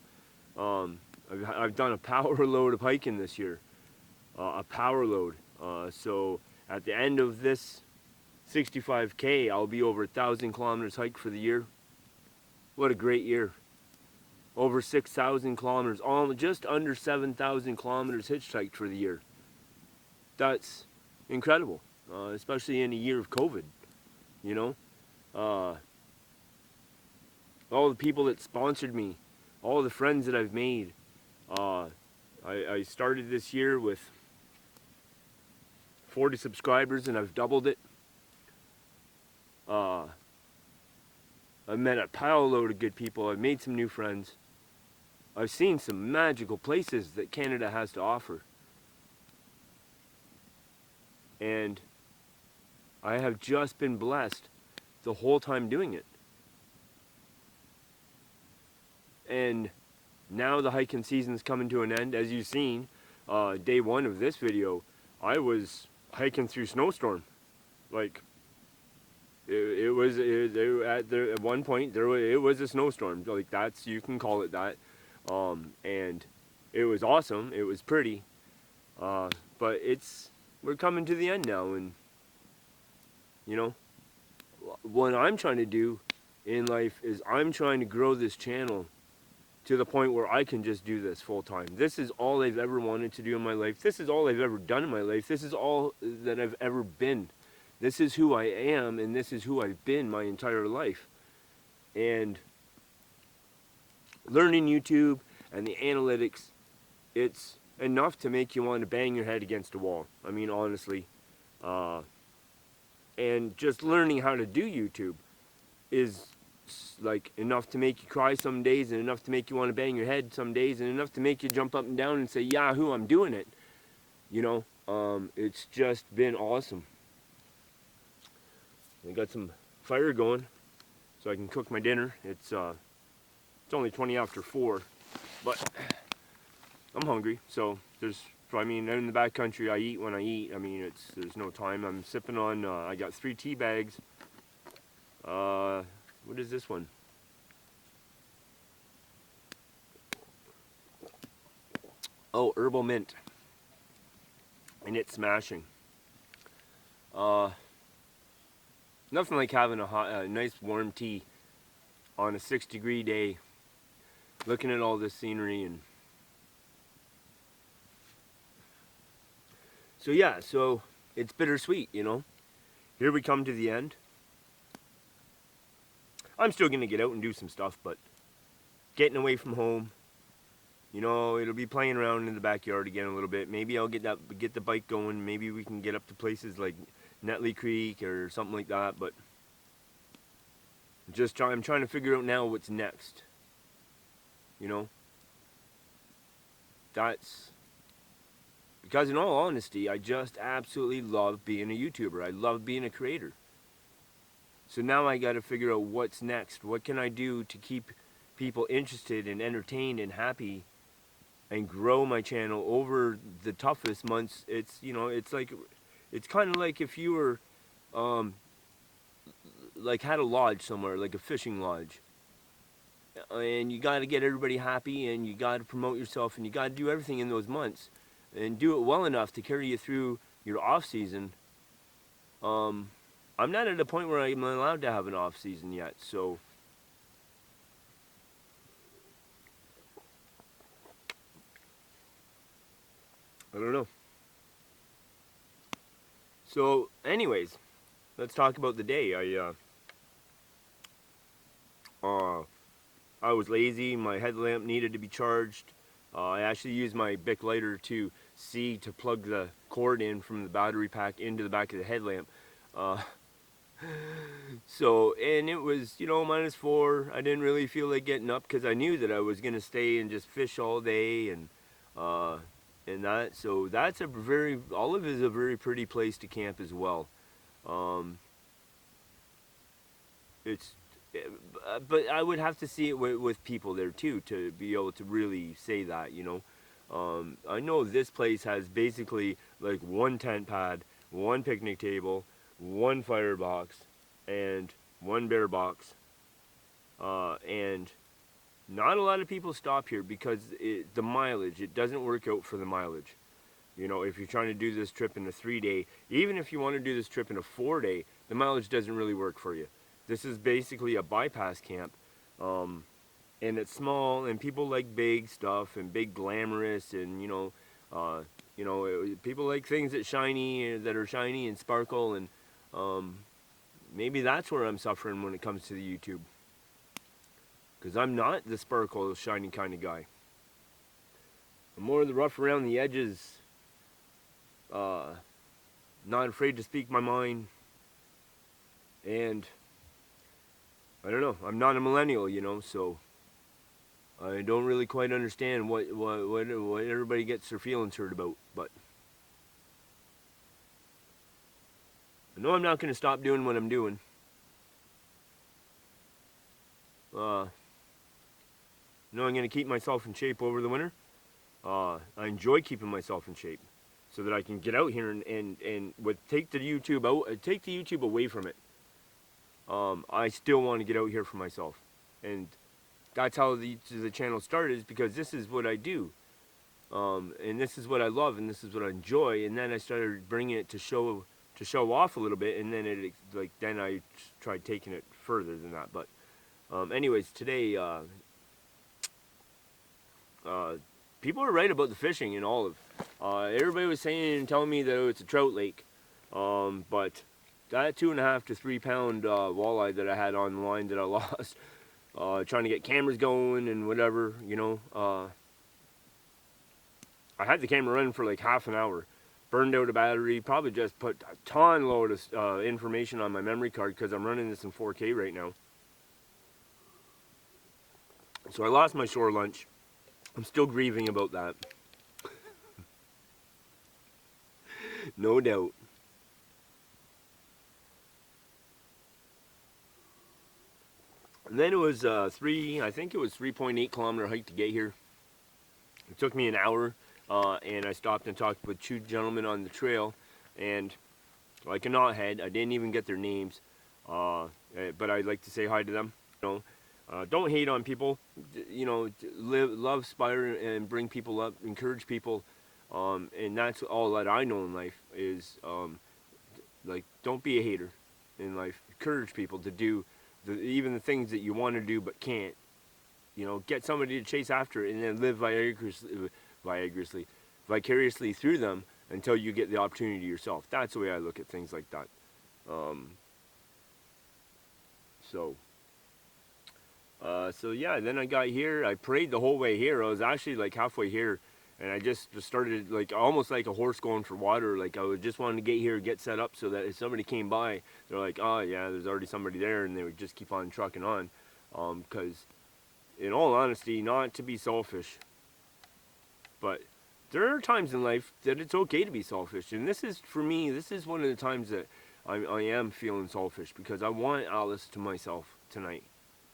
I've done a power load of hiking this year, a power load. So at the end of this 65K, I'll be over 1,000 kilometers hiked for the year. What a great year. Over 6,000 kilometers, just under 7,000 kilometers hitchhiked for the year. That's incredible, especially in a year of COVID, you know. All the people that sponsored me, all the friends that I've made. I started this year with 40 subscribers and I've doubled it. I've met a pile load of good people. I've made some new friends. I've seen some magical places that Canada has to offer. And I have just been blessed the whole time doing it. And now the hiking season's coming to an end. As you've seen, day one of this video, I was hiking through snowstorm. Like, at one point it was a snowstorm. Like you can call it that. And it was awesome. It was pretty. But we're coming to the end now, and you know, what I'm trying to do in life is I'm trying to grow this channel to the point where I can just do this full time. This is all I've ever wanted to do in my life. This is all I've ever done in my life. This is all that I've ever been. This is who I am, and this is who I've been my entire life. And learning YouTube and the analytics, it's enough to make you want to bang your head against a wall. I mean, honestly. And just learning how to do YouTube is like enough to make you cry some days, and enough to make you want to bang your head some days, and enough to make you jump up and down and say, Yahoo, I'm doing it. You know, it's just been awesome. I got some fire going so I can cook my dinner. It's only 20 after 4, but I'm hungry. So I mean, in the backcountry, I eat when I eat. I mean, there's no time. I'm sipping on. I got 3 tea bags. What is this one? Oh, herbal mint, and it's smashing. Nothing like having a nice warm tea on a 6-degree day, looking at all this scenery. And so yeah, so it's bittersweet, you know. Here we come to the end. I'm still gonna get out and do some stuff, but getting away from home, you know, it'll be playing around in the backyard again a little bit. Maybe I'll get the bike going. Maybe we can get up to places like Netley Creek or something like that. But I'm trying to figure out now what's next. You know, that's because in all honesty, I just absolutely love being a YouTuber. I love being a creator. So now I got to figure out what's next. What can I do to keep people interested and entertained and happy, and grow my channel over the toughest months? It's, you know, it's kind of like if you were like had a lodge somewhere, like a fishing lodge, and you got to get everybody happy, and you got to promote yourself, and you got to do everything in those months and do it well enough to carry you through your off season. I'm not at a point where I'm allowed to have an off season yet, so I don't know. So anyways, let's talk about the day. I was lazy. My headlamp needed to be charged. I actually used my Bic lighter to plug the cord in from the battery pack into the back of the headlamp. So, and it was, you know, -4. I didn't really feel like getting up because I knew that I was going to stay and just fish all day and that. So that's Olive is a very pretty place to camp as well. But I would have to see it with people there too to be able to really say that, you know. I know this place has basically like 1 tent pad, 1 picnic table, 1 firebox, and 1 bear box. And not a lot of people stop here because the mileage, it doesn't work out for the mileage. You know, if you're trying to do this trip in a 3-day, even if you want to do this trip in a 4-day, the mileage doesn't really work for you. This is basically a bypass camp, and it's small, and people like big stuff and big glamorous, and you know, people like things that are shiny and sparkle, and maybe that's where I'm suffering when it comes to the YouTube, because I'm not the sparkle, shiny kind of guy. I'm more of the rough around the edges, not afraid to speak my mind, and I don't know, I'm not a millennial, you know, so I don't really quite understand what everybody gets their feelings hurt about, but I know I'm not going to stop doing what I'm doing. I know I'm going to keep myself in shape over the winter. I enjoy keeping myself in shape so that I can get out here and take the YouTube away from it. I still want to get out here for myself, and that's how the channel started, is because this is what I do, and this is what I love, and this is what I enjoy. And then I started bringing it to show off a little bit, and then then I tried taking it further than that. But anyways, today people are right about the fishing in Olive. Everybody was saying and telling me that it's a trout lake, but that 2.5 to 3 pound walleye that I had on the line that I lost, trying to get cameras going and whatever, you know. I had the camera running for like half an hour, burned out a battery, probably just put a ton load of information on my memory card because I'm running this in 4K right now. So I lost my shore lunch. I'm still grieving about that. No doubt. And then it was I think it was 3.8 kilometer hike to get here. It took me an hour, and I stopped and talked with two gentlemen on the trail, and like a knothead, I didn't even get their names, but I'd like to say hi to them. You know, don't hate on people. You know, love, inspire, and bring people up, encourage people, and that's all that I know in life is like, don't be a hater in life. Encourage people to do even the things that you want to do but can't. You know, get somebody to chase after it and then live vicariously through them until you get the opportunity yourself. That's the way I look at things like that. So yeah, then I got here. I prayed the whole way here. I was actually like halfway here, and I just started like almost like a horse going for water. Like I just wanted to get here, get set up so that if somebody came by, they're like, oh yeah, there's already somebody there, and they would just keep on trucking on. Because in all honesty, not to be selfish, but there are times in life that it's okay to be selfish. And this is, for me, this is one of the times that I am feeling selfish, because I want Alice to myself tonight.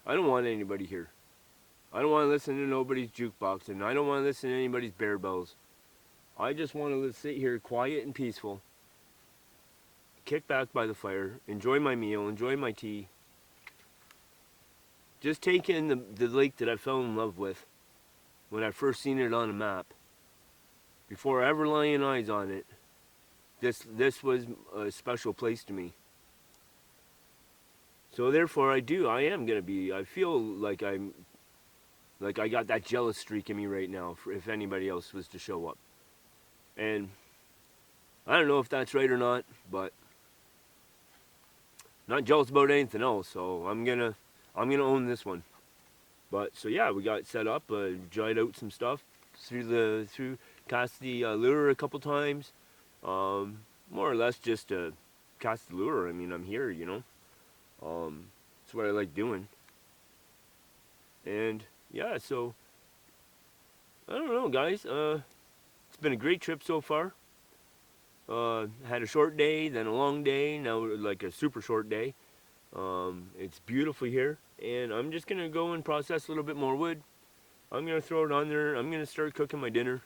I don't want anybody here. I don't want to listen to nobody's jukebox, and I don't want to listen to anybody's bear bells. I just want to sit here quiet and peaceful, kick back by the fire, enjoy my meal, enjoy my tea. Just take in the lake that I fell in love with when I first seen it on a map. Before ever laying eyes on it, this was a special place to me. So therefore I am going to be, I feel like I got that jealous streak in me right now if anybody else was to show up. And I don't know if that's right or not, but I'm not jealous about anything else, so I'm gonna own this one. But so yeah, we got set up, dried out some stuff cast the lure a couple times, more or less just to cast the lure. I mean, I'm here, you know. That's what I like doing. And yeah, so I don't know, guys. It's been a great trip so far. Had a short day, then a long day, now like a super short day. It's beautiful here, and I'm just gonna go and process a little bit more wood. I'm gonna throw it on there. I'm gonna start cooking my dinner,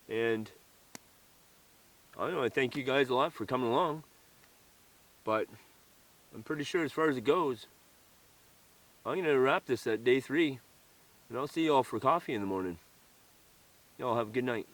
and I don't know. I thank you guys a lot for coming along, but I'm pretty sure as far as it goes, I'm gonna wrap this at day 3, and I'll see y'all for coffee in the morning. Y'all have a good night.